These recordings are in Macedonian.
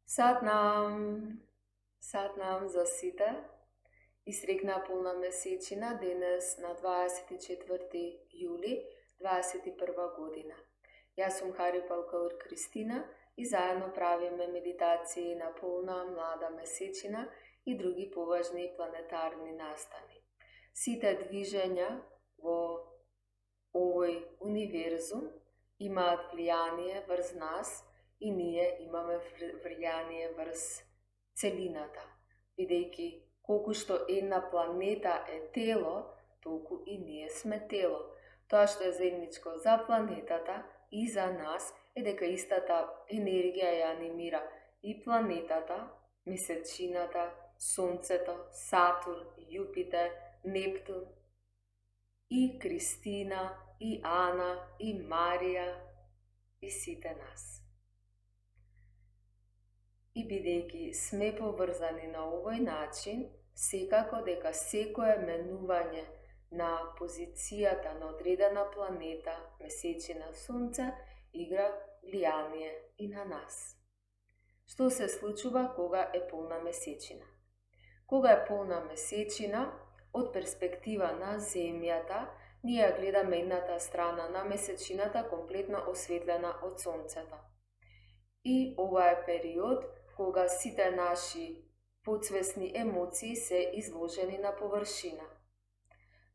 Satnam, Satnam za site. Izrekna polna mesečina danes na 24. juli 2021 godina. Jaz sam Haripal Kaur Kristina i zajedno pravime meditaciji na polna mlada mesečina i drugi považni planetarni nastani. Site dviženja v ovoj univerzum imat влияние vrz nas i nije imame влияние vrz celinata. Videjki, koliko što jedna planeta je telo, toliko i nije sme telo. To što je zajedničko za planetata i za nas je дека istata energija je animira i planetata, mesečinata, Сонцето, Сатурн, Jupiter, Нептун, и Кристина, и Ана, и Мария, и сите нас. И бидејќи сме поврзани на овој начин, секако дека секое менување на позицијата на одредена планета, месечина, Сонце, игра влијание и на нас. Што се случува кога е полна месечина? Кога е полна месечина, од перспектива на Земјата, ние гледаме едната страна на месечината комплетно осветлена од Сонцето. И ова е период кога сите наши подсвесни емоции се изложени на површина.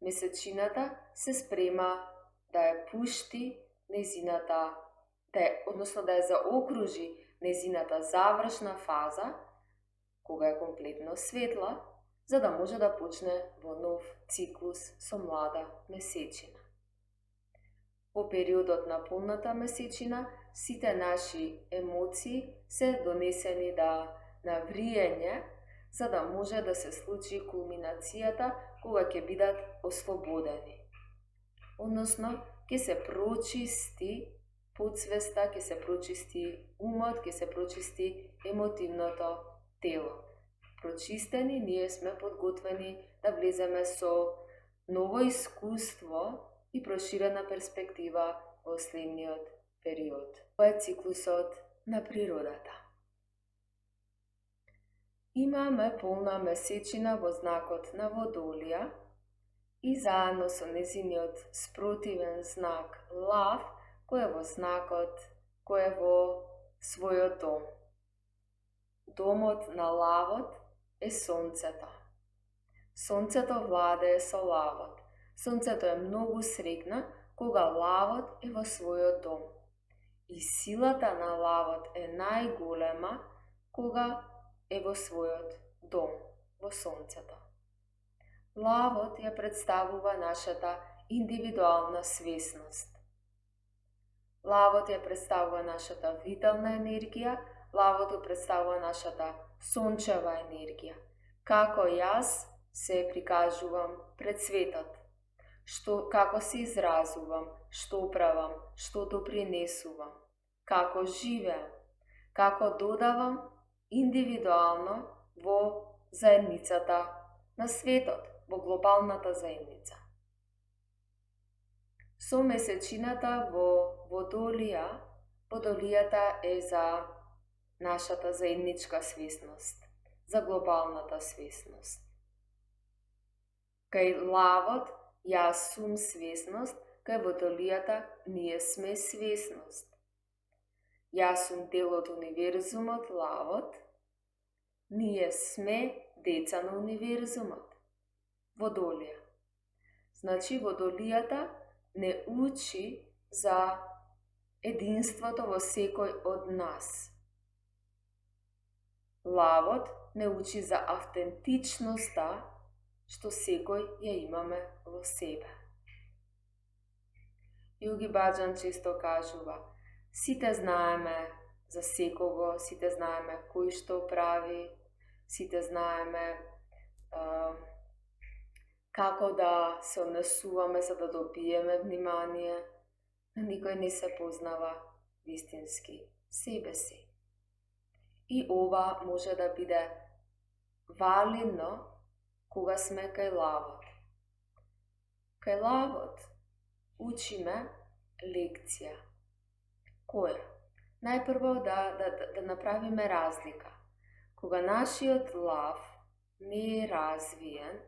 Месечината се спрема да ја пушти незината, да ја заокружи незината завршна фаза, кога е комплетно светла, за да може да почне во нов циклус со млада месечина. Во периодот на полната месечина, сите наши емоции се донесени на вриење, за да може да се случи кулминацијата кога ќе бидат ослободени. Односно, ќе се прочисти подсвеста, ќе се прочисти умот, ќе се прочисти емотивното тело. Прочистени, ние сме подготвени да влеземе со ново искуство и проширена перспектива во следниот период. Тоа е циклусот на природата. Имаме полна месечина во знакот на Водолија и заедно со незиниот спротивен знак Лав, кој е во знакот, кој е во својот дом. Домот на Лавот е Сонцето. Сонцето владее со Лавот. Сонцето е многу среќна кога Лавот е во својот дом. И силата на Лавот е најголема кога е во својот дом, во Сонцето. Лавот ја представува нашата индивидуална свесност. Лавот ја представува нашата витална енергија, Лавот ја представува нашата сончева енергија. Како јас се прикажувам пред светот, како се изразувам, што правам, што допринесувам, како живеам, како додавам индивидуално во заедницата на светот, во глобалната заедница. Со месечината во Водолија, Водолијата е за нашата заедничка свесност, за глобалната свесност. Кај Лавот јас сум свесност, кај Водолијата ние сме свесност. Јас сум дел од универзумот, Лавот, ние сме деца на универзумот, Водолија. Значи, Водолијата не учи за единството во секој од нас. Лавот не учи за автентичноста што секој ја имаме во себе. Јоги Баџан често кажува, сите знаеме за секого, сите знаеме кој што прави, сите знаеме како да се однесуваме за да добиеме внимание, но никој не се познава вистински себе си. И ова може да биде валидно кога сме кај Лавот. Кај Лавот учиме лекција. Која? Najprvo da napravime razlika. Кога нашиот лав не е развиен,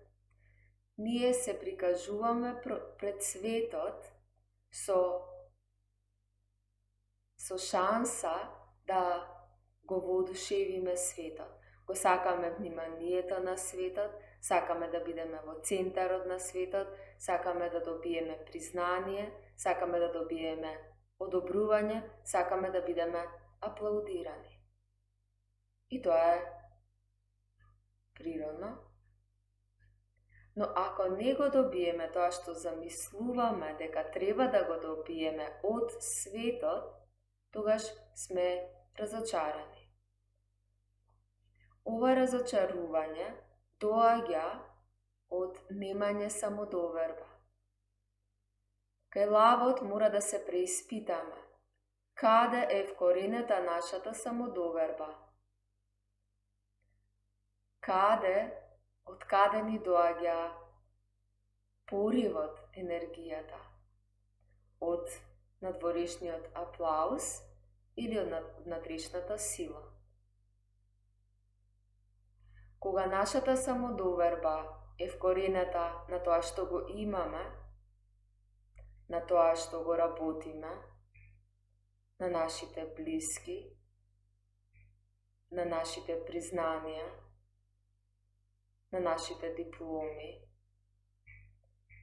ние се прикажуваме пред светот со шанса да го воодушевиме светот. Го сакаме вниманието на светот, сакаме да бидеме во центарот на светот, сакаме да добиеме признание, сакаме да добиеме одобрување, сакаме да бидеме аплаудирани. И тоа е природно. Но ако не го добиеме тоа што замислуваме дека треба да го добиеме од светот, тогаш сме разочарани. Ова разочарување доаѓа од немање самодоверба. Кај лавот мора да се преиспитаме. Каде е вкоренета нашата самодоверба? Од каде ни доаѓа поривот, енергијата? Од надворешниот аплауз или од внатрешната сила? Кога нашата самодоверба е вкоренета на тоа што го имаме, на тоа што го работиме, на нашите блиски, на нашите признанија, на нашите дипломи,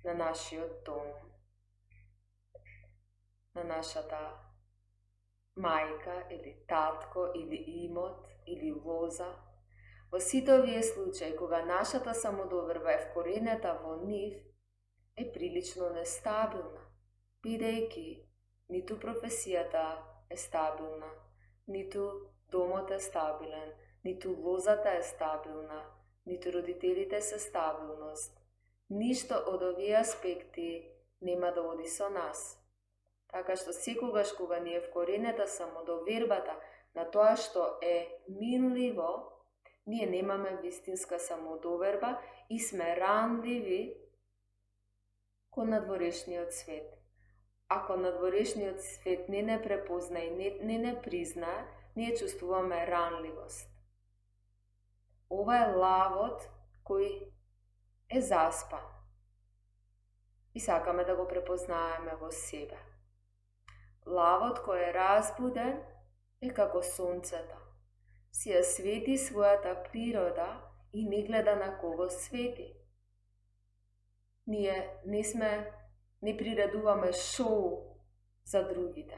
на нашиот дом, на нашата мајка или татко или имот или лоза. Во сите овие случаи, кога нашата самодоверба е вкоренета во нив, е прилично нестабилна, бидејќи ниту професијата е стабилна, ниту домот е стабилен, ниту лозата е стабилна, ниту родителите се стабилност. Ништо од овие аспекти нема да оди со нас. Така што секогаш кога ни е вкоренета самодовербата на тоа што е минливо, ние немаме вистинска самодоверба и сме ранливи кон надворешниот свет. Ако надворешниот свет не препозна и не признае, ние чувствуваме ранливост. Ова е лавот кој е заспан и сакаме да го препознаеме во себе. Лавот кој е разбуден е како сонцето. Си ја свети својата природа и не гледа на кого свети. Ние не приредуваме шоу за другите.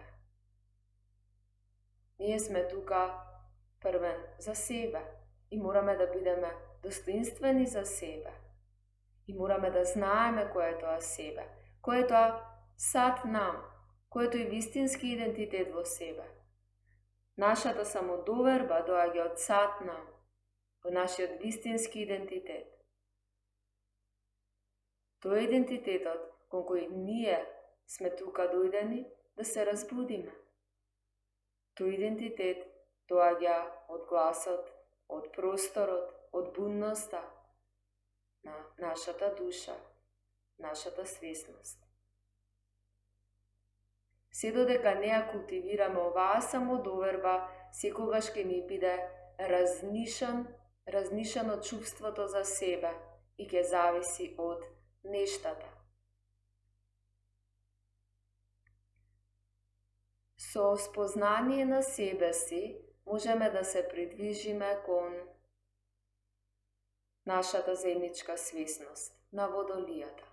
Ние сме тука првен за себе и мораме да бидеме достоинствени за себе. И мораме да знаеме кој е тоа себе, кој е тоа сад нам, кој е тој вистински идентитет во себе. Нашата самодоверба доаѓа од сад нам, во нашиот вистински идентитет. Тој е идентитетот кон кој ние сме тука дојдени да се разбудиме. Тој идентитет доаѓа од гласот, од просторот, од будноста на нашата душа, нашата свесност. Се додека не ја култивираме оваа самодоверба, секогаш ќе ни биде разнишано чувството за себе и ќе зависи од нештата. Со спознание на себе си можеме да се придвижиме кон нашата заедничка свесност, на водолијата.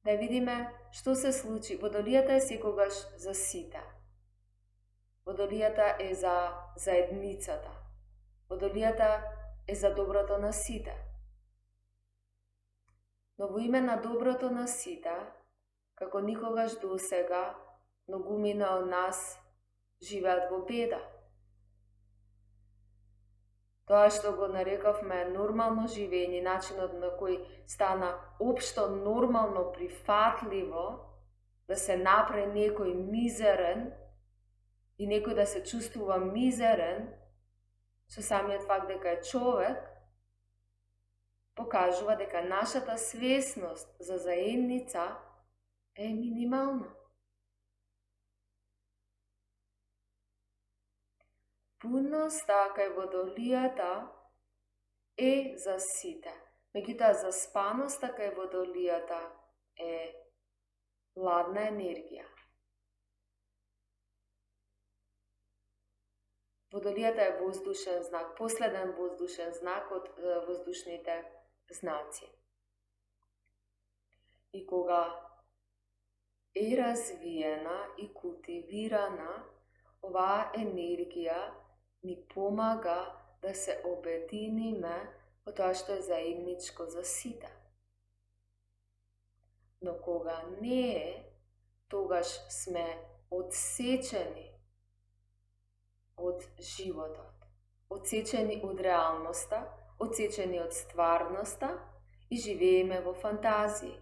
Да видиме што се случи. Водолијата е секогаш за сите. Водолијата е за заедницата. Водолијата е за доброто на сите. Но во име на доброто на сите, како никогаш досега, многумина од нас живеат во беда. Тоа што го нарековме нормално живење, начинот на кој стана општо нормално прифатливо, да се напре некој мизерен и некој да се чувствува мизерен, со самиот факт дека е човек, покажува дека нашата свесност за заедница е минимална. budnosta kaj vodolijata zasita. Međutim, zaspanost kaj vodolijata hladna energija. Vodolijata je vzdušen znak, posleden vzdušen znak od vzdušnite znaci. I koga je razvijena i kultivirana, ova energija mi pomaga da se objedinime o to što je zajedničko zasita. No koga ne, togaž sme odsečeni od života, odsečeni od realnosti, odsečeni od stvarnosti i živimo v fantaziji.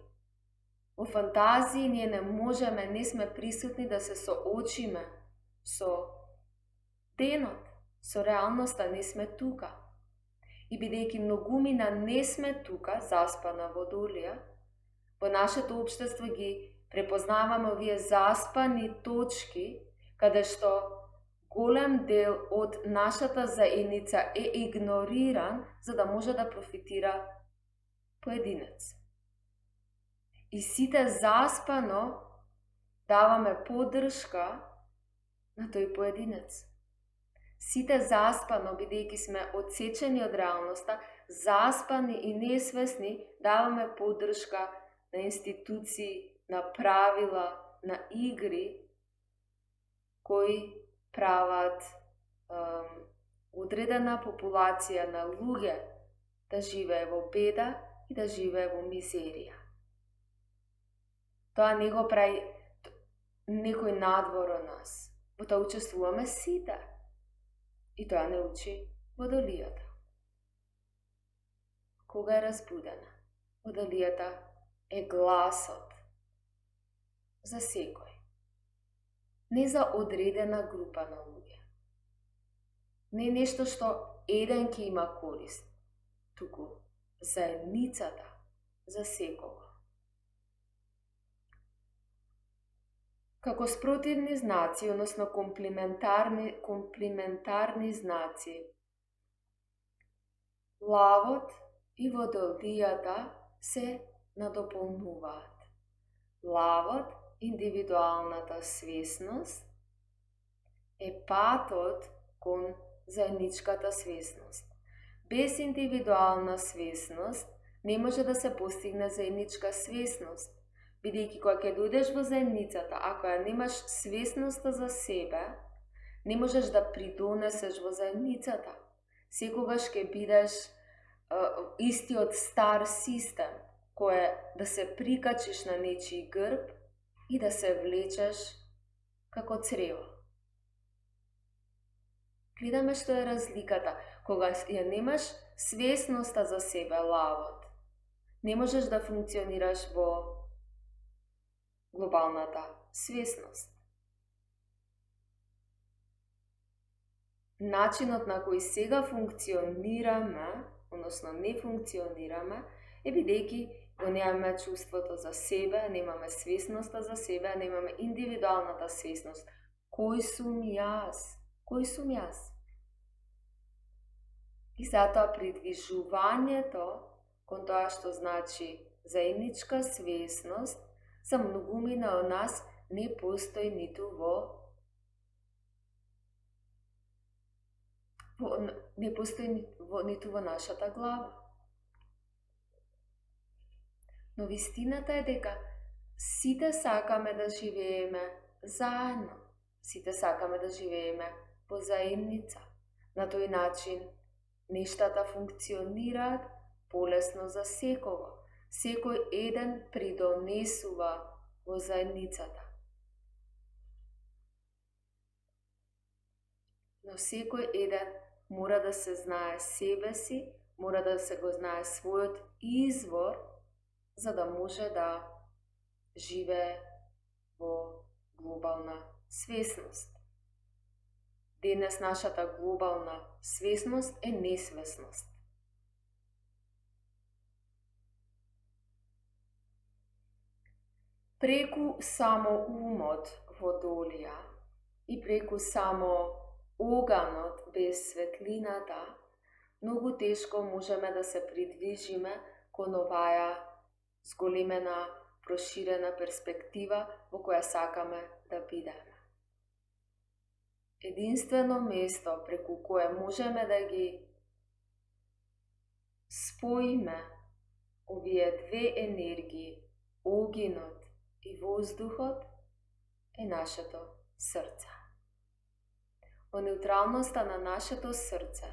V fantaziji nje ne možeme, nisme prisutni, da se soočime so denot, so realnosti, nisme tukaj. I bideki mnogumina nisme tukaj, zaspana vodolija, v naše to obštestvo gi prepoznavamo v zaspani točki, kada što golem del od našata zajednica je ignoriran, za da može da profitira pojedinec. I site zaspano davame podrška na toj pojedinec. Site zaspano, bideki sme odsečeni od realnosti, zaspani in nesvesni, davame podrška na instituciji, na pravila, na igri, koji pravat odredena populacija na luge, da žive v beda i da žive v mizerija. To je nego pravi nekoj nadvor o nas. V to učestvujeme sita. I to je ne uči vodolijata. Koga je razbudena? Vodolijata je glasot za sekoj. Ne za odredena grupa naloge. Ne nešto što eden, ki ima korist. Tukaj zajednicata za sekovo. Kako sprotivni znaci, odnosno komplementarni znaci, lavot i vodolijata se nadopolnjuvat. Lavot, individualnata svesnost, patot kon zajedničkata svesnost. Bez individualna svesnost ne može da se postigne zajednička svesnost. Vidiki, kako dojdeš v zajednicata, ako nemaš svesnosti za sebe, ne možeš da pridoneseš v zajednicata. Vsekogaš, ki bideš isti od star sistem, ko je, da se prikačiš na nečiji grb i da se vlečeš kako crevo. Gledame, što je razlikata, koga nemaš svesnosti za sebe, lavot. Ne možeš da funkcioniraš v globalnata svesnost. Načinot na koji sega funkcionirame, odnosno ne funkcionirame, je videki, ko nemame čustvото za sebe, nemame svesnosti za sebe, nemame individualnata svesnost. Koji sum jaz? Koji sum jaz? I zato pridvižuvanje to, kon to, što znači zajednička svesnost, za mnogumina od nas ne postoji niti ne postoji niti v našata glava. No vistinata je deka site sakame da živeme zajedno, site sakame da živeme po zajednica. Na toj način neštata funkcionirat bolesno za sekovo. Sekoj eden pridonesuva v zajednicata. No sekoj eden mora da se znaje sebe si, mora da se go znaje svoj izvor, za da može da žive v globalna svesnost. Danes naša ta globalna svesnost je nesvesnost. Preku samo umot vodolija i preku samo оганот, без светлината, многу тешко можеме да се придвижиме кон оваа зголемена, проширена перспектива во која сакаме да бидеме. Единствено место преку кое можеме да ги споиме овие две енергии, огинот и воздухот, е нашето срце. Во неутралноста на нашето срце,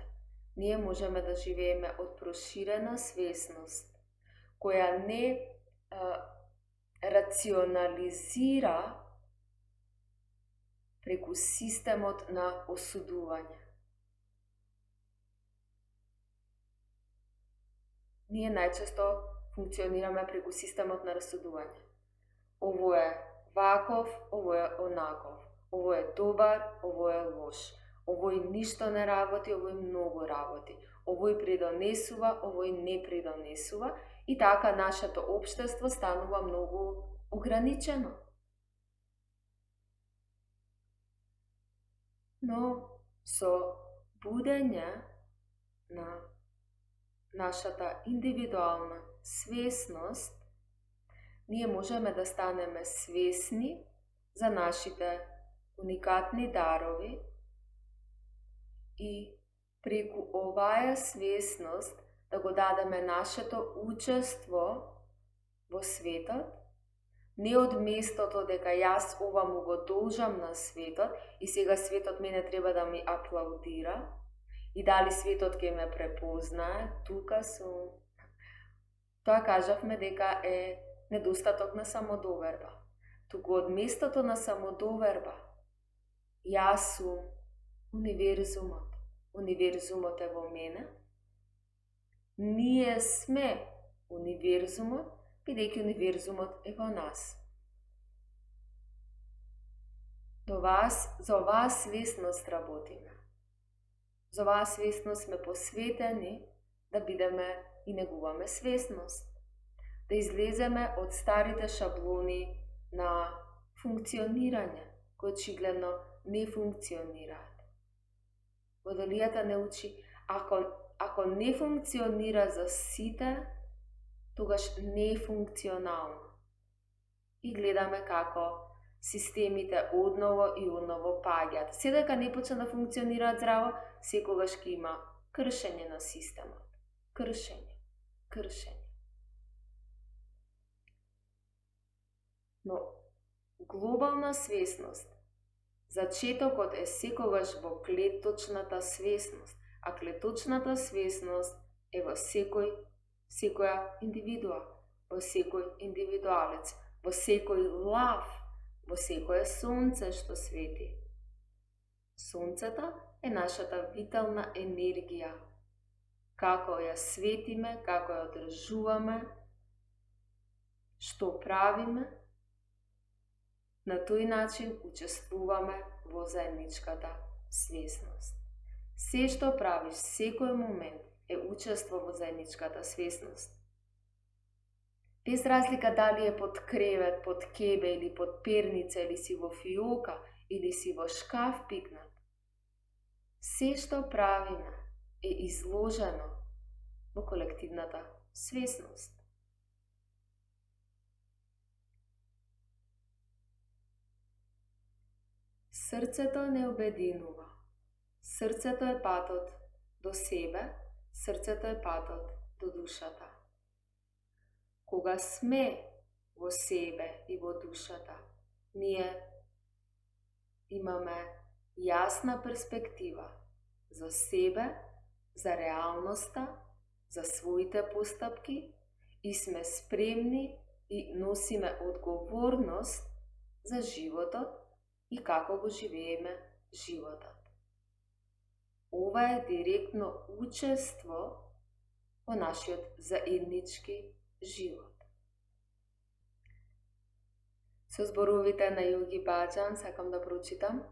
ние можеме да живееме од проширена свесност, која не рационализира преку системот на осудување. Ние најчесто функционираме преку системот на расудување. Ово е ваков, ово е онаков. Ово е добар, ово е лош. Овој ништо не работи, овој многу работи. Овој придонесува, овој не придонесува. И така нашето општество станува многу ограничено. Но со будење на нашата индивидуална свесност, ние можеме да станеме свесни за нашите уникатни дарови и преку оваа свесност да го дадеме нашето учество во светот, не од местото дека јас ова му го должам на светот и сега светот мене треба да ми аплаудира и дали светот ќе ме препознае, тука сум. Тоа кажавме дека е недостаток на самодоверба. Туку од местото на самодоверба, јас сум универзумот. Универзумот е во мене. Ние сме универзумот, бидејќи универзумот е во нас. За оваа свесност работиме. За оваа свесност сме посветени да бидеме и негуваме свесност. Да излеземе од старите шаблони на функционирање, кои очигледно не функционираат. Водолијата не учи, ако не функционира за сите, тогаш не е функционално. И гледаме како системите одново и одново паѓаат. Седека не почна да функционираат здраво, секогаш ќе има кршење на системот. Кршење. Но глобална свесност, зачетокот е секогаш во клеточната свесност, а клеточната свесност е во секоја индивидуа, во секој индивидуалец, во секој лав, во секое сонце што свети. Сонцето е нашата витална енергија. Како ја светиме, како ја одржуваме, што правиме, на тој начин учествуваме во заедничката свесност. Се што правиш секој момент е учество во заедничката свесност. Без разлика дали е под кревет, под кебе или под перница, или си во фиока, или си во шкаф пикнат. Се што правиме е изложено во колективната свесност. Срцето не обединува. Срцето е патот до себе, срцето е патот до душата. Кога сме во себе и во душата, ние имаме јасна перспектива за себе, за реалноста, за своите постапки и сме спремни и носиме одговорност за животот и како го живееме животот. Ова е директно учество во нашиот заеднички живот. Со зборовите на Јоги Баџан сакам да прочитам.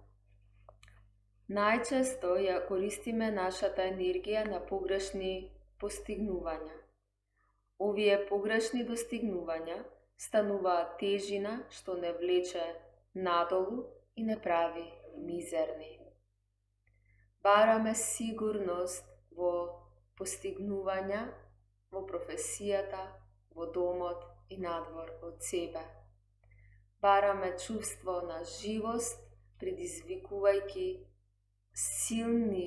Најчесто ја користиме нашата енергија на погрешни постигнувања. Овие погрешни достигнувања стануваат тежина што не влече надолу и не прави мизерни. Бараме сигурност во постигнувања, во професијата, во домот и надвор од себе. Бараме чувство на живост, предизвикувајќи силни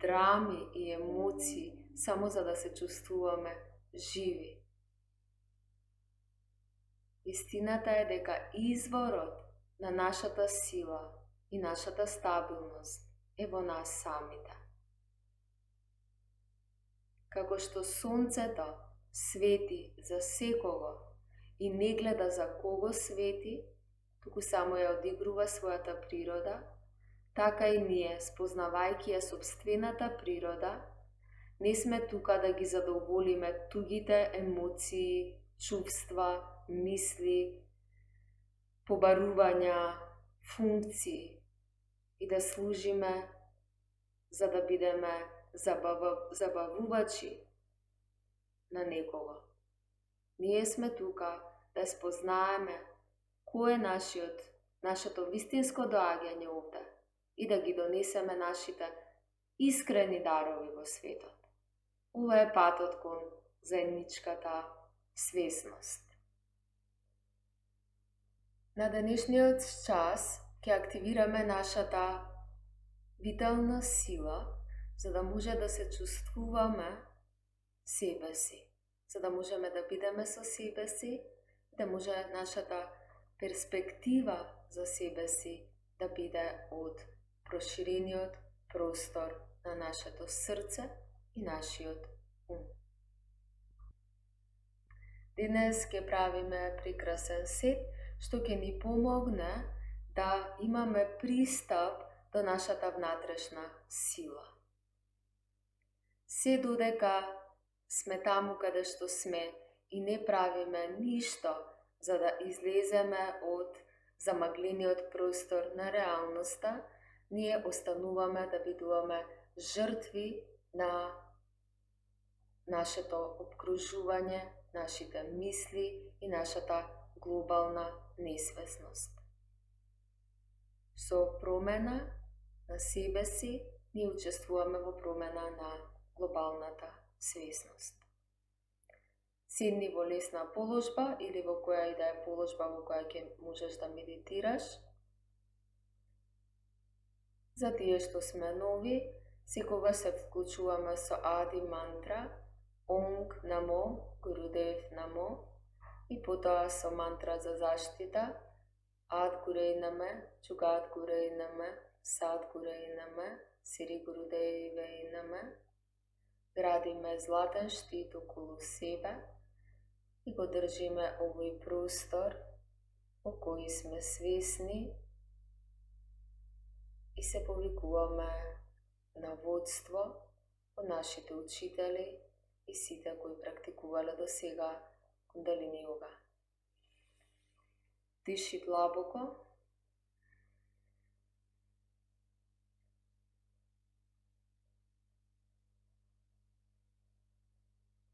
драми и емоции само за да се чувствуваме живи. Истината е дека изворот на нашата сила и нашата стабилност е во нас самите. Како што сонцето свети за секого и не гледа за кого свети, туку само ја одигрува својата природа, така и ние, спознавајќи ја собствената природа, не сме тука да ги задоволиме тугите емоции, чувства, мисли, побарувања, функции и да служиме за да бидеме забавувачи на некого. Ние сме тука да спознаеме кој е нашето вистинско доаѓање овде и да ги донесеме нашите искрени дарови во светот. Ова е патот кон заедничката свесност. На денешниот час ќе активираме нашата витална сила, за да може да се чувствуваме себе си, за да можеме да бидеме со себе си, да може нашата перспектива за себе си да биде од проширениот простор на нашето срце и нашиот ум. Денес ќе правиме прекрасен сет, што ќе ни помогне да имаме пристап до нашата внатрешна сила. Се додека сме таму каде што сме и не правиме ништо за да излеземе од замаглениот простор на реалноста, ние остануваме да бидуваме жртви на нашето обкружување, нашите мисли и нашата глобална несвесност. Со промена на себе си, ние учествуваме во промена на глобалната свесност. Седни во лесна положба или во која и да е положба во која ќе можеш да медитираш. За тие што сме нови, секогаш се вклучуваме со Ади мантра, Онг намо, Гурудев намо, и потоа со мантра за заштита, Ад Гурей наме, Чугат Гурей наме, Сад Гурей наме, Сири Гурудевей наме. Градиме златен штит околу себе и го држиме овој простор во кој сме свесни и се повикуваме на водство од нашите учители и сите кои практикувале до сега кундалини йога. Диши длабоко.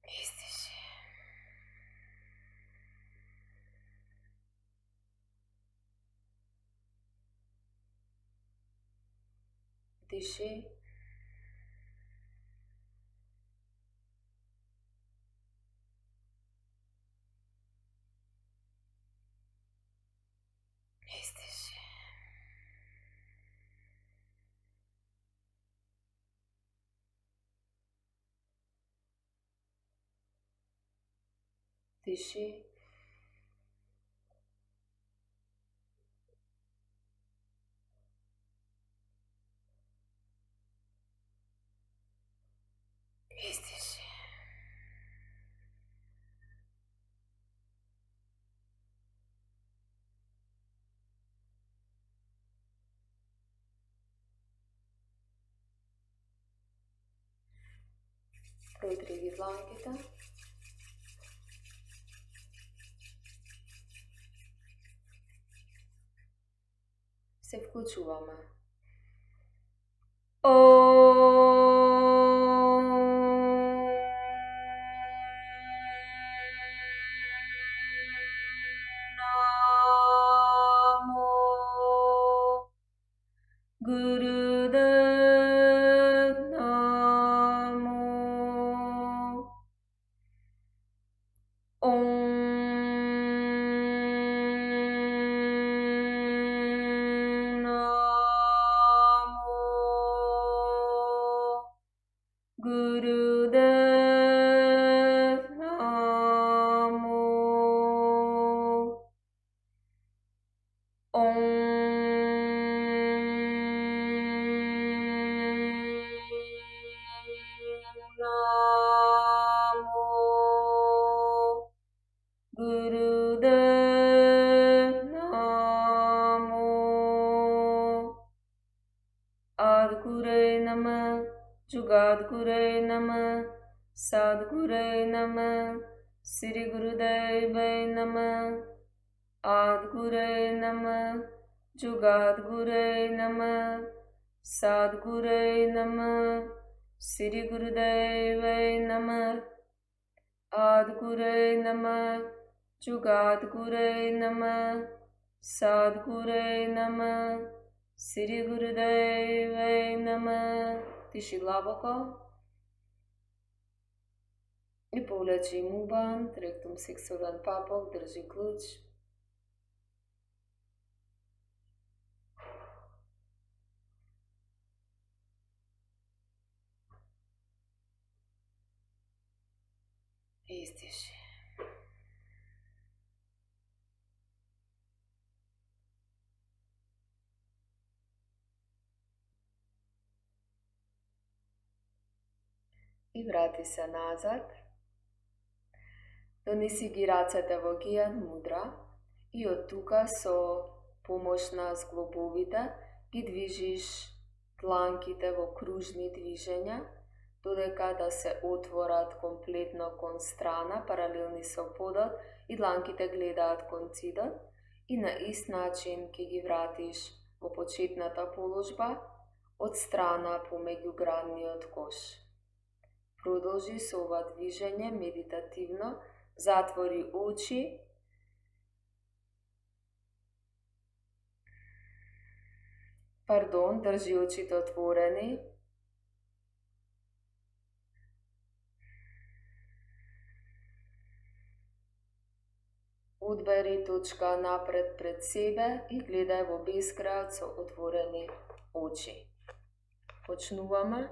Издиши. Диши. Издиши. Диши. Издиши. Протри ги дланките. Се вклучуваме. Namu Gurudev Sadgurave Namah, Jugadgurave Namah, Sadgurave Namah, Sri Gurudevai Namah, Adgurave Namah, Jugadgurave Namah, Sadgurave Namah, Sri Gurudevai Namah, Adgurave Namah, Jugadgurave Namah, Sadgurave Namah, Sri Gurudevai Namah. Diši globoko i povlači muban, rektum seksualan papok, drži ključ. Izdiši. I vrati se nazad. Donesi giracate vogijan mudra i od tuka so pomoćna zglobovite ki dvižiš dlankite v okružni dviženja, dodeka da se otvorat kompletno kon strana, paralelni so podot i dlankite gledat kon cidot i na ist način ki gi vratiš v početnata položba, od strana po međugranni od koš. Продължи с ова движење медитативно, затвори очи, држи очите отворени, одбери точка напред пред себе и гледај во бескрајот со отворени очи. Почнуваме.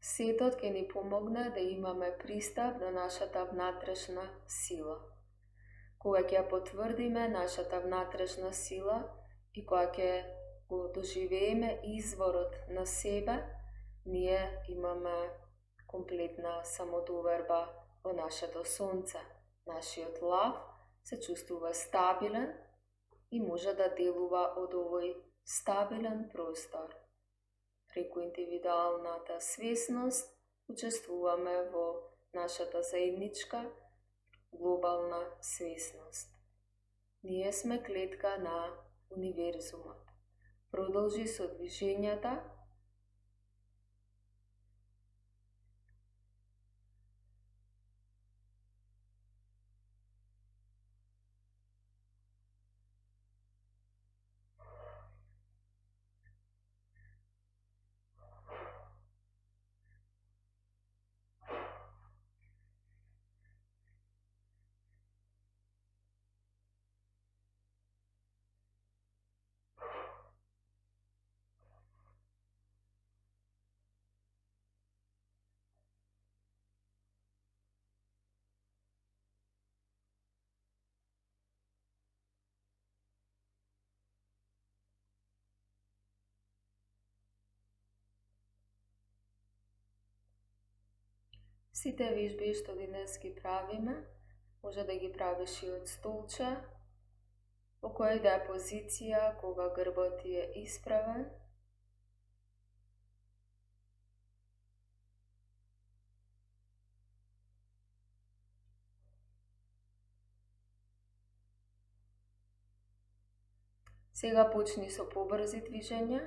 Сетот ќе ни помогне да имаме пристап до нашата внатрешна сила. Кога ќе потврдиме нашата внатрешна сила и кога ќе го доживееме изворот на себе, ние имаме комплетна самодоверба во нашето сонце. Нашиот лав се чувствува стабилен и може да делува од овој стабилен простор. Преку индивидуалната свесност учествуваме во нашата заедничка глобална свесност. Ние сме клетка на универзумот. Продолжи со движењата. Сите вежби што денес ги правиме, може да ги правиш и од столче, во која да е позиција кога грбот ти е исправен. Сега почни со побрзи движења.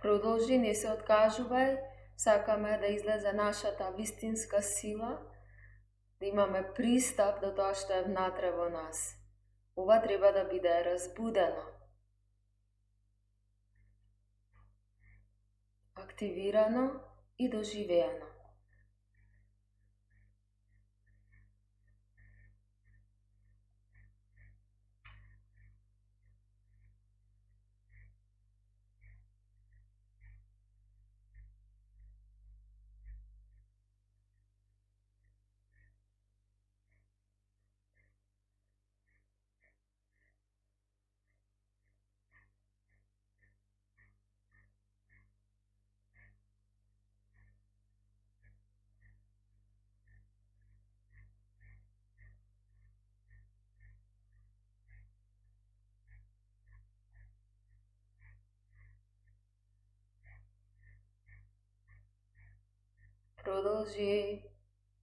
Продолжи, не се откажувај, сакаме да излезе нашата вистинска сила, да имаме пристап до тоа што е внатре во нас. Ова треба да биде разбудено, активирано и доживеано. Продолжи,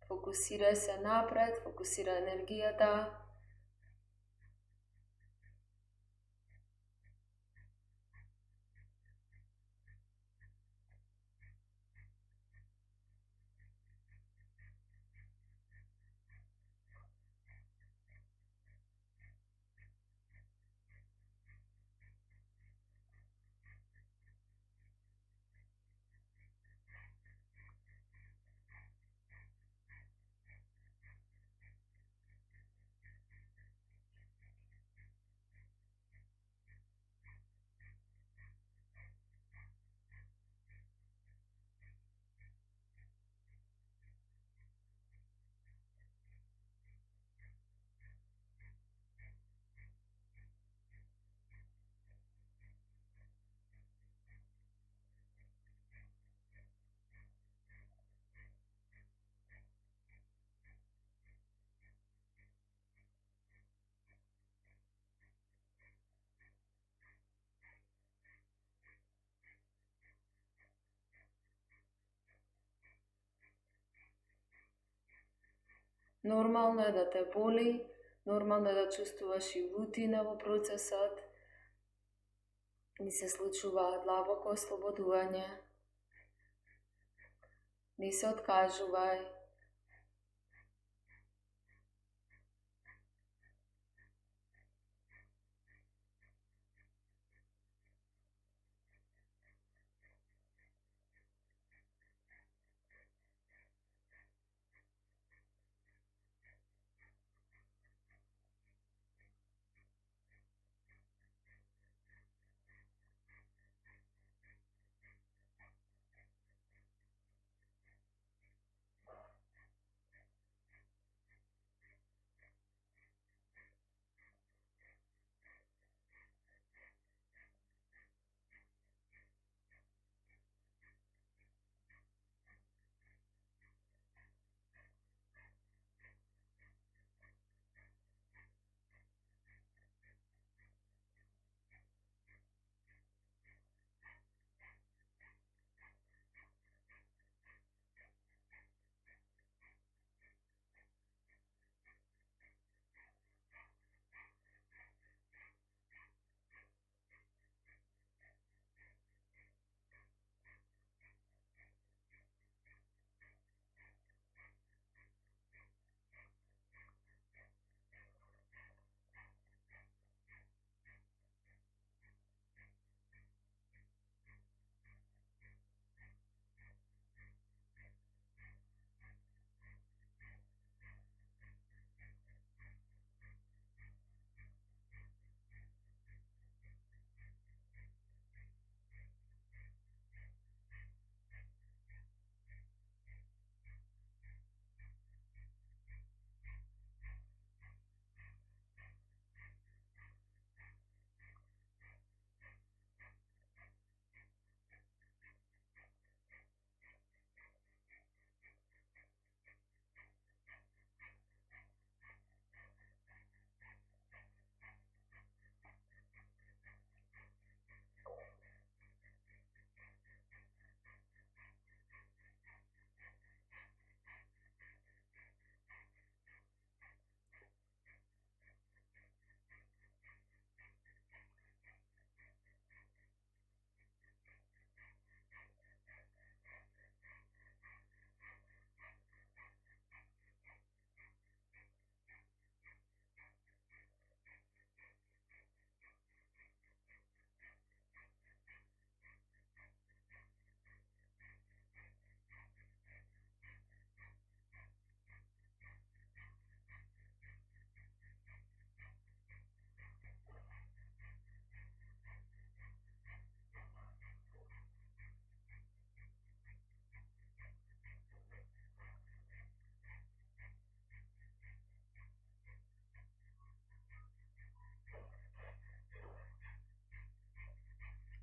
фокусирај се напред, фокусирај енергијата. Нормално е да те боли, нормално е да чувствуваш и лутина во процесот. Ни се случува длабоко ослободување. Не се откажувај.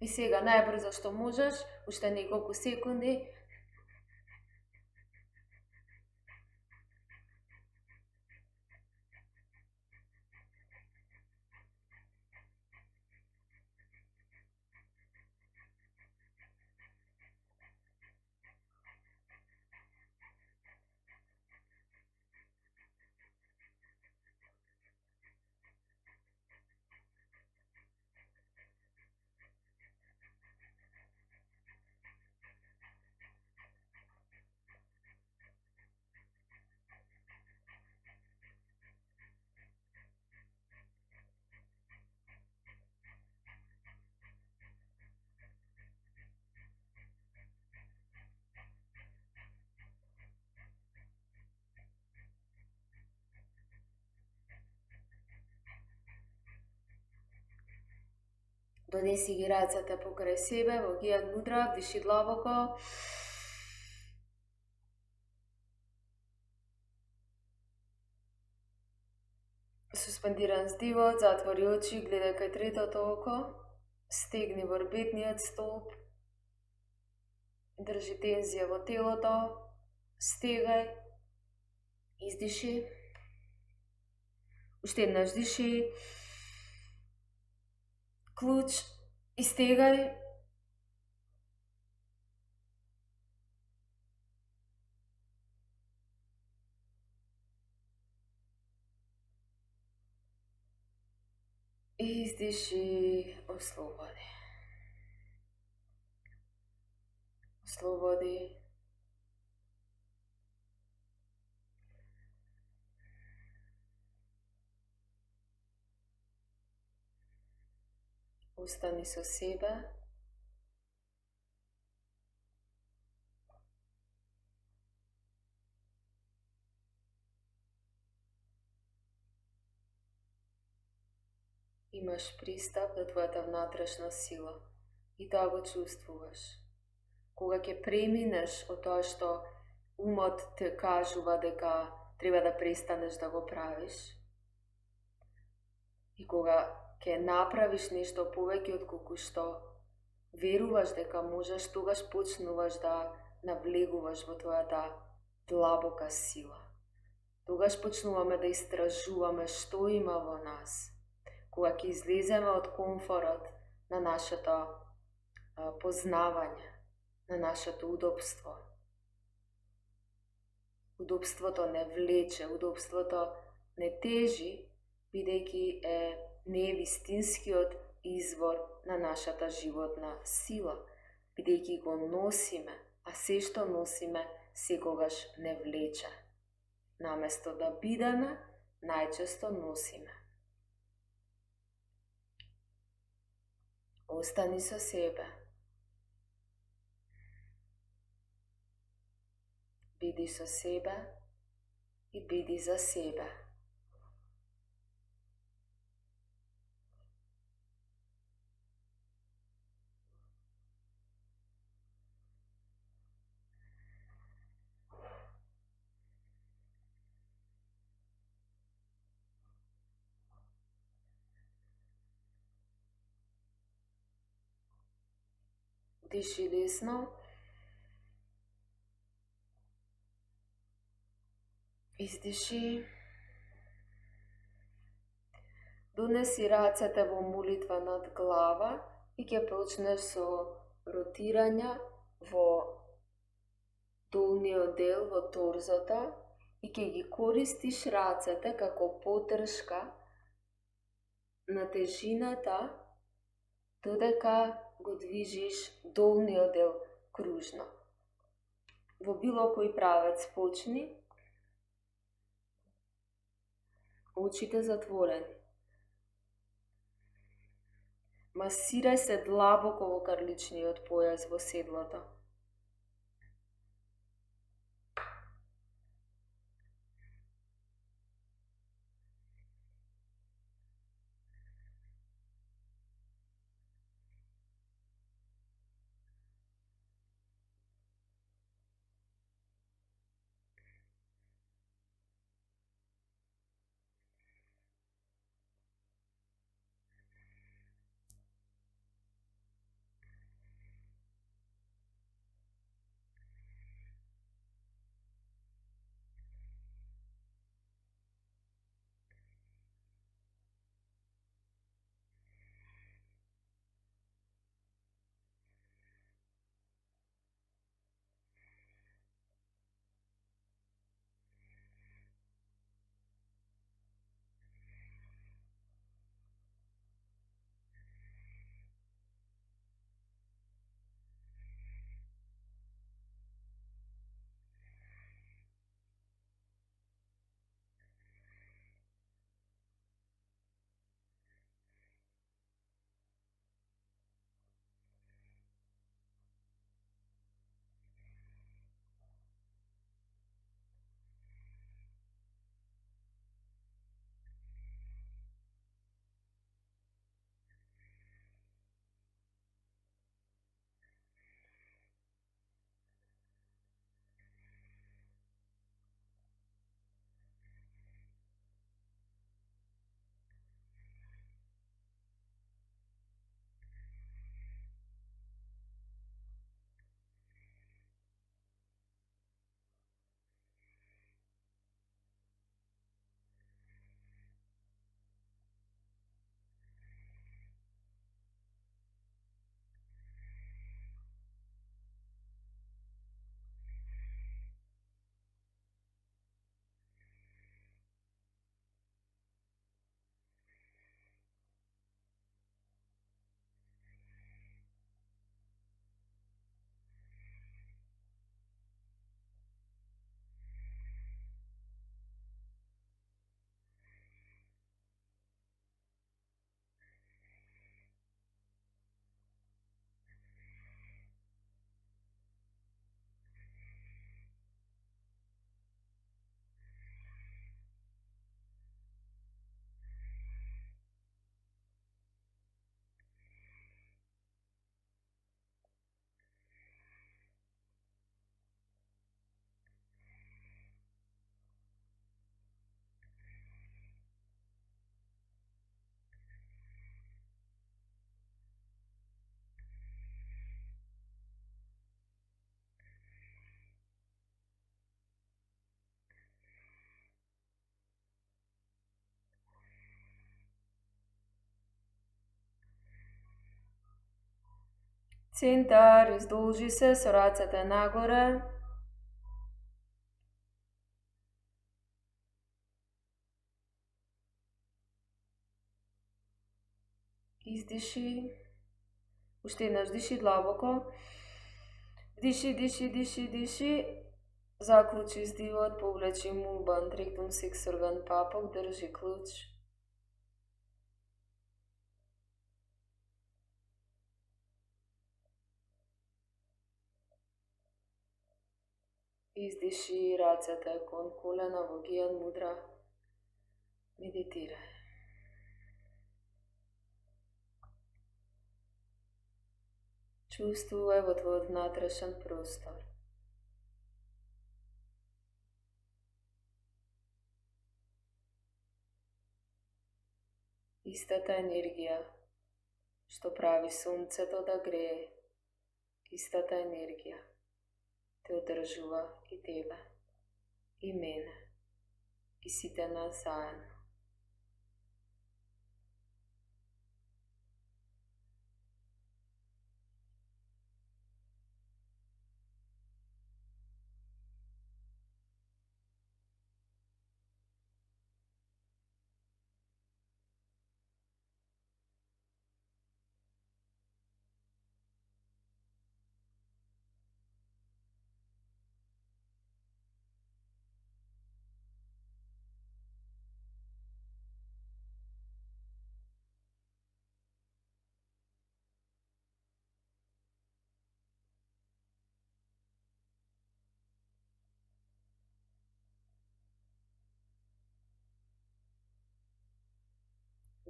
И сега најбрзо што можеш, уште неколку секунди, донеси ги рацете покрај себе во гијат мудра, диши длабоко. Суспендиран здивот, затвори очи, гледај кај третото око, стегни врбетниот столб, држи тензија во телото, стегај, издиши, уште еднаш диши, клуч, истегај, издиши, ослободи. Ослободи. Остани со себе. Имаш пристап до твојата внатрешна сила и тоа го чувствуваш. Кога ќе преминеш од тоа што умот те кажува дека треба да престанеш да го правиш, и кога ќе направиш нешто повеќе од колку што веруваш дека можеш, тогаш почнуваш да навлегуваш во твојата длабока сила. Тогаш почнуваме да истражуваме што има во нас. Кога ќе излеземе од комфорот на нашето познавање, на нашето удобство. Удобството не влече, удобството не тежи, бидејќи не е вистинскиот извор на нашата животна сила, бидејќи го носиме, а се што носиме секогаш не влече. Наместо да бидеме, најчесто носиме. Остани со себе. Биди со себе и биди за себе. Диши лесно. Издиши. Донеси рацете во молитва над глава и ќе почнеш со ротирање во долниот дел, во торзото, и ќе ги користиш рацете како поддршка на тежината додека го движиш долниот дел кружно. Во било кој правец почни, очите затворени. Масирај се длабоко во карличниот појас во седлото. Centar, izdolži se, soracate nagore. Izdiši. Uštednaš, diši globoko. Diši, diši, diši, diši. Zaključi izdihot, povleči muban, rektum seksorgan papok, drži ključ. Izdiši, racate kon kolena, vogijan mudra. Meditiraj. Čustvuj v tvoj vnatrešen prostor. Istата енергия, što pravi sunцето да грее, истата енергия те одржува и тебе, и мене, и сите нас заедно.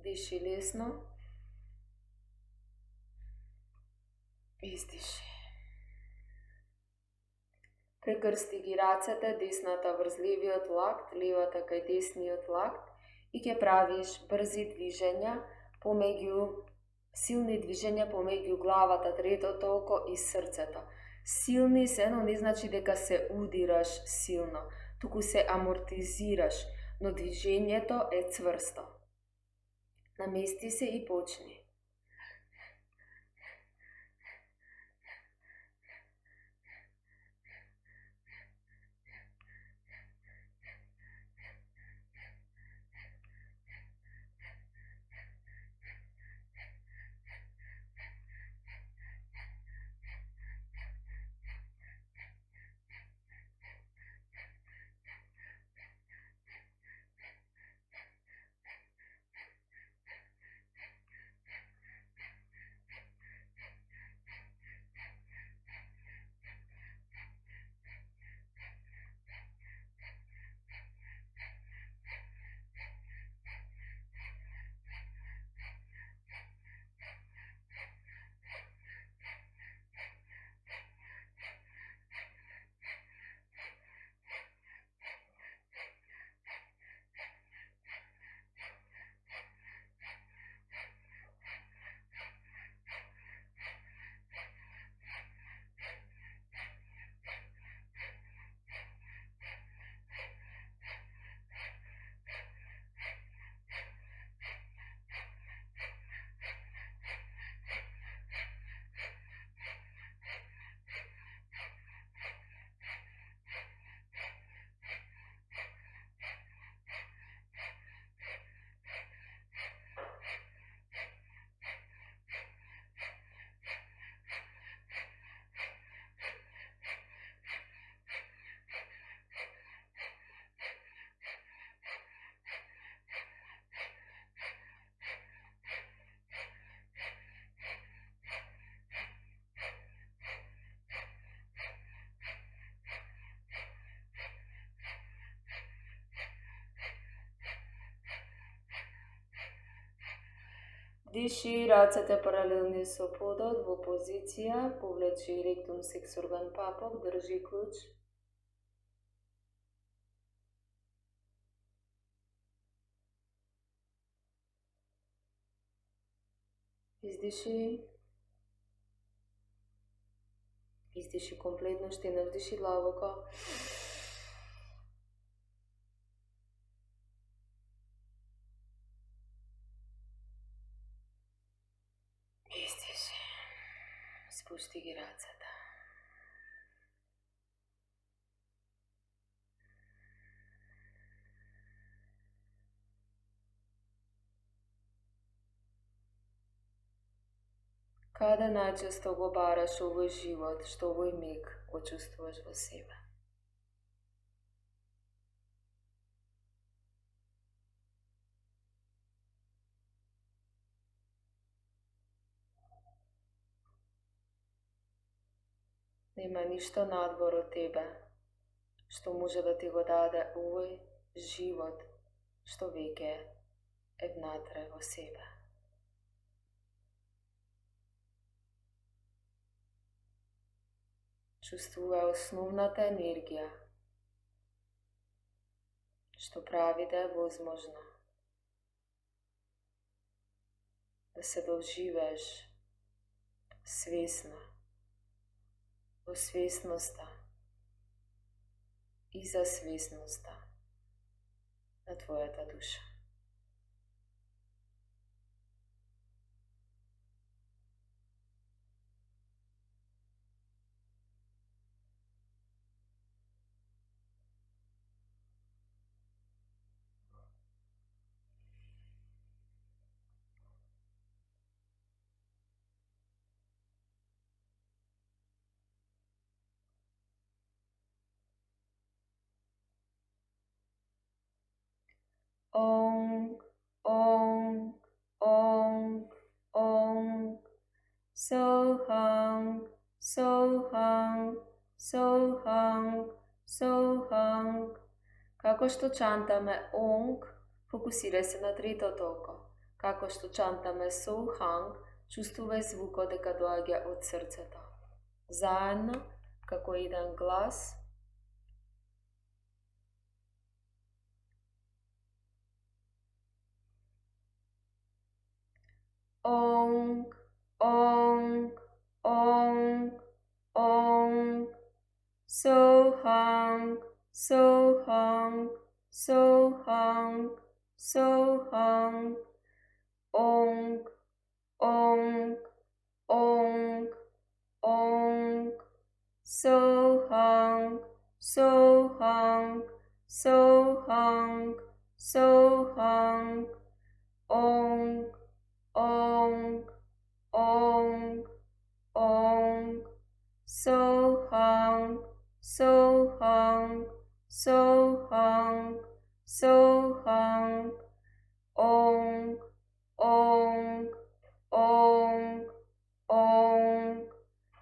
Diši lesno, izdiši. Prekrsti ги рацете, десната врз левиот лакт, левата кај десниот лакт и ќе правиш брзи движења помеѓу силни движења помеѓу главата, третото око и срцето. Силни се, но не значи дека се удираш силно, туку се амортизираш, но движењето е цврсто. Намести се и почни. Диши, рацете паралелни со подот во позиција, повлечи ректум сексорган папок, држи клjuč. Издиши. Издиши комплетно, штенаш, диши длабоко. Издиши. Спушти 13. Cada najčesto ogovaraš ovoj život, što ovoj mig počustvuješ vo sebe. Nema ništa nadvor od tebe, što može da ti go dade ovoj život, što veke je vnatre vo sebe. Čustvuje osnovната energija, što pravi da je возможно da se doživeš svjesno, vo svjesnosta i za svjesnosta na tvojata duša. Ong, ong, ong, ong, sohang, sohang, sohang, sohang. Kako što čantame ong, fokusiraj se na trito toko. Kako što čantame sohang, čustuvaj zvuko deka doagja od srceta. Zajedno, kako jedan glas, ong, ong, ong, ong, sohang, sohang, sohang, sohang, ong, ong, ong, ong, sohang, sohang, sohang, sohang, ong, ong, ong, ong, sohang, sohang, sohang, sohang, ong, ong, ong, ong,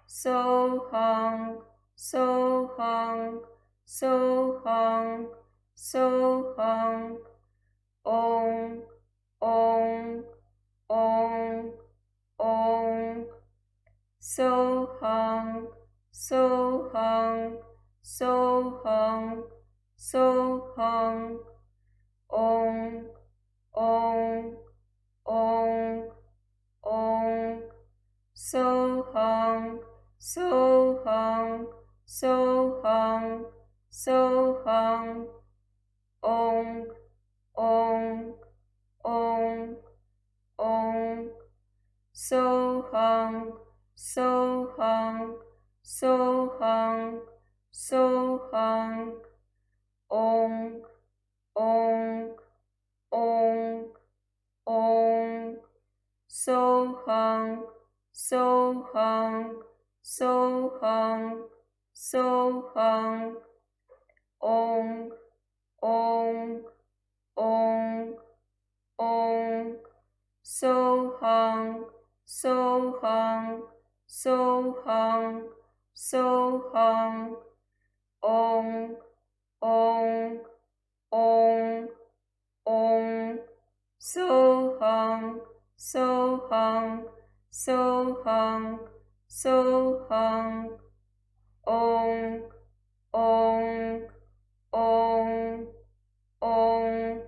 sohang, sohang, sohang, sohang, ong, ong, ong, ong, sohang, sohang, sohang, sohang, ong, ong, ong, ong, sohang, sohang, sohang, sohang, ong, ong, ong, ong, sohang, sohang, sohang, sohang, ong, ong, ong, ong, sohang, sohang, sohang, sohang, ong, ong, ong, ong, sohang, sohang, sohang, sohang, ong, ong, ong, ong, sohang, sohang, sohang, sohang, ong, ong, ong, ong,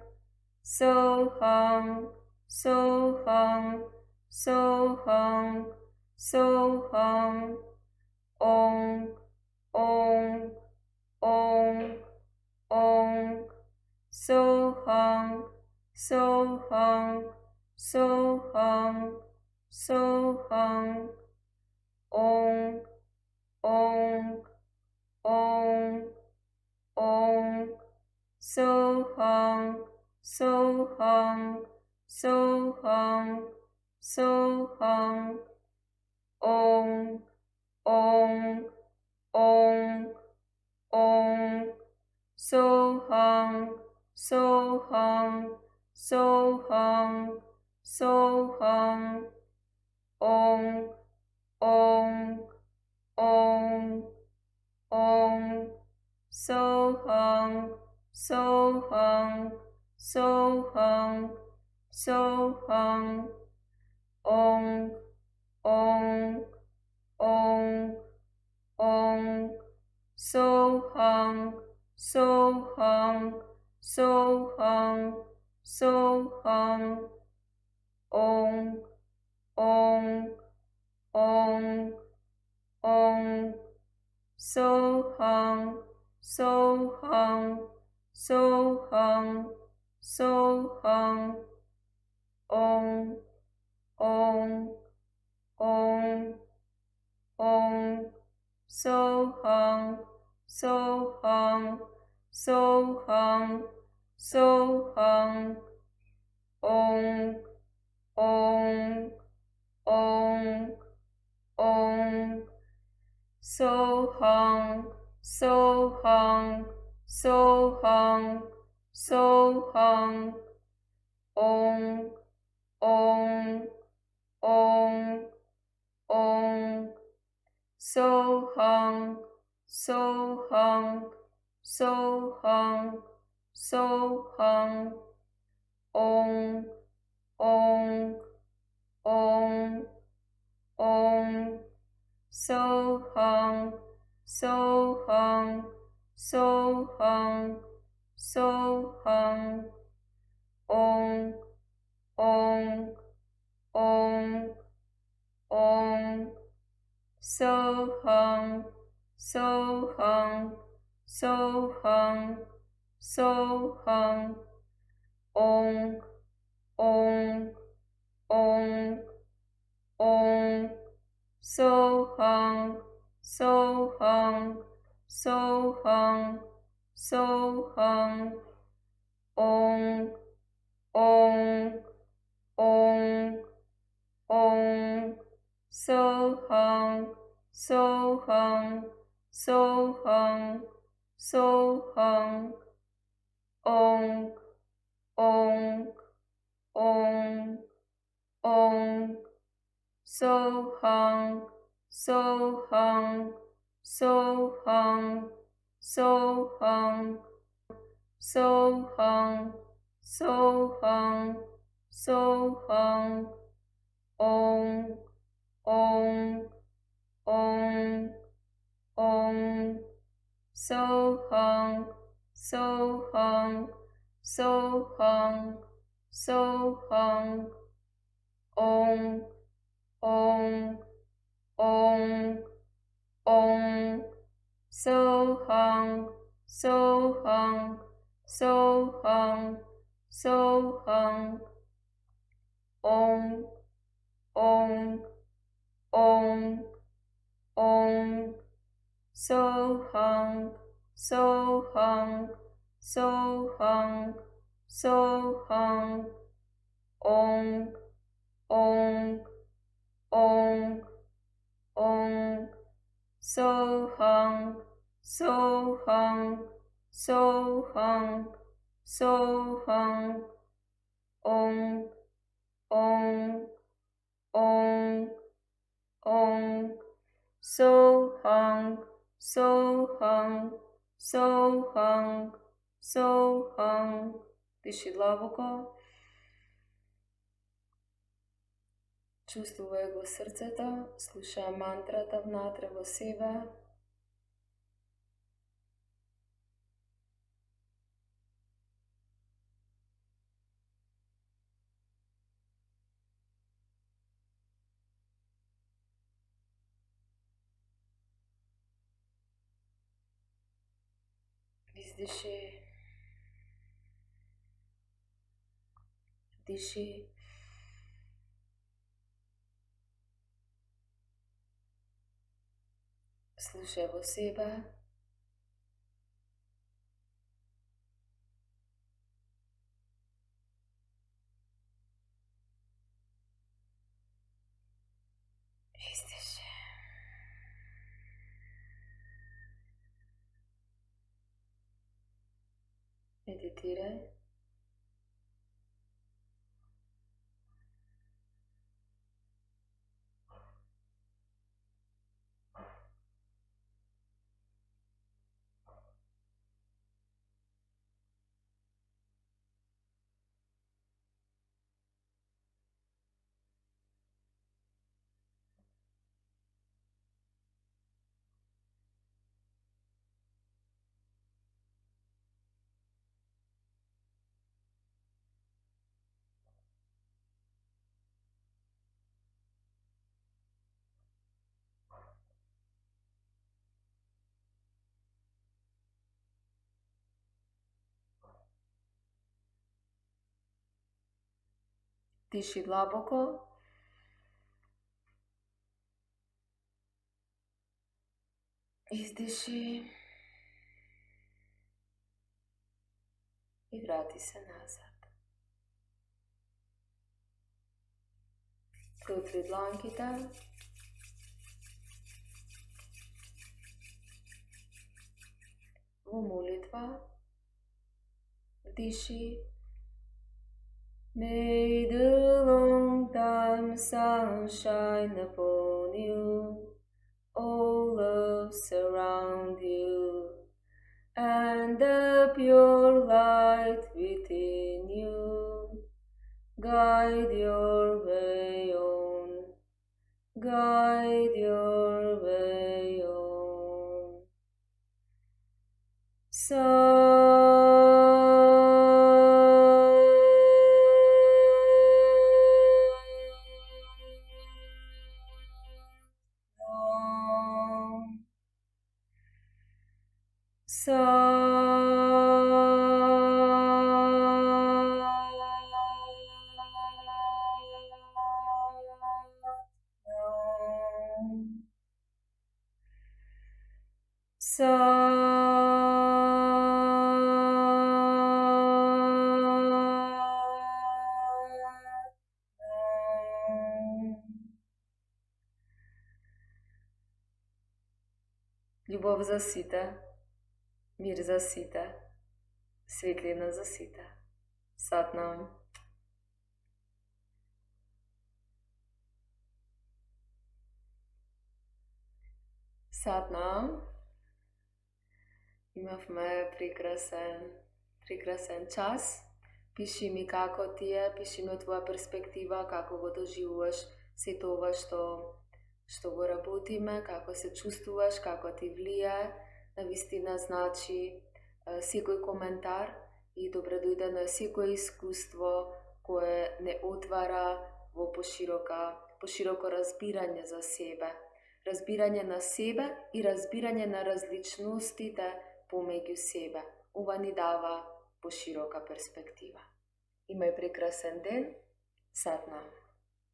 sohang, sohang, sohang, sohang, ong, ong, ong, ong, sohang, sohang, sohang, sohang, ong, Soham, Soham, Soham. Om, Om, Om, Om. Soham, Soham, Soham, Soham. Om, Om, Om, Om. Soham, Soham, Soham, Soham. Om, Om, Om, Om. Soham, Soham, Soham, Soham. Om, Om, Om, Om. Soham, Soham, Soham, Soham. Om, Om, Om, Om. Soham, Soham, Soham, Soham. Om, Om, Om, Om. Soham, Soham, Soham, Soham. Om, Om, Om, Om. Soham, Soham, Soham, Soham. Om, Om, Om, Om. Soham, Soham, Soham, Soham. Om, Om, Om, Om. Soham, Soham, Soham, Soham. Om, Om, Om, Om. Soham, Soham, Soham, Soham. Om, Om, Om, Om. Soham, Soham, Soham, Soham. Om, Om, Om, Om. Soham, Soham, Soham, Soham. Soham, Soham, Soham. Om, Om, Om, Om. Soham, Soham, Soham, Soham. Om, Om, Om, Om. Soham, Soham, Soham, Soham. Om, Om, Om, Om. Soham, Soham, Soham, Soham. Om, Om, Om, Om. Soham, Soham, Soham, Soham. Om, Om, Om, Om. Soham, Soham, Soham, Soham. Дыши глубоко. Чувствувай го срцето, слушај мантрата внатре во себе. Издиши. Диши. Слушај во себе. meditiraj. Diši globoko. Izdiši. I vrati se nazad. Protri dlankite. V molitva. Vdiši. May the long time sun shine upon you, all love surround you, and the pure light within you guide your way on, guide your way on. Любов засита, мир засита, светлина засита. Сатнам. Сатнам. Имахме прекрасен час. Пиши ми како ти е, пиши ми од твоја перспектива, како го доживуваш сето ова што го работиме, како се чувствуваш, како ти влијае. Навистина значи секој коментар и добре дојде на секој искуство кое не отвара во пошироко разбирање за себе. Разбирање на себе и разбирање на различностите помеѓу себе. Ова ни дава поширока перспектива. Имај прекрасен ден. Сатнам.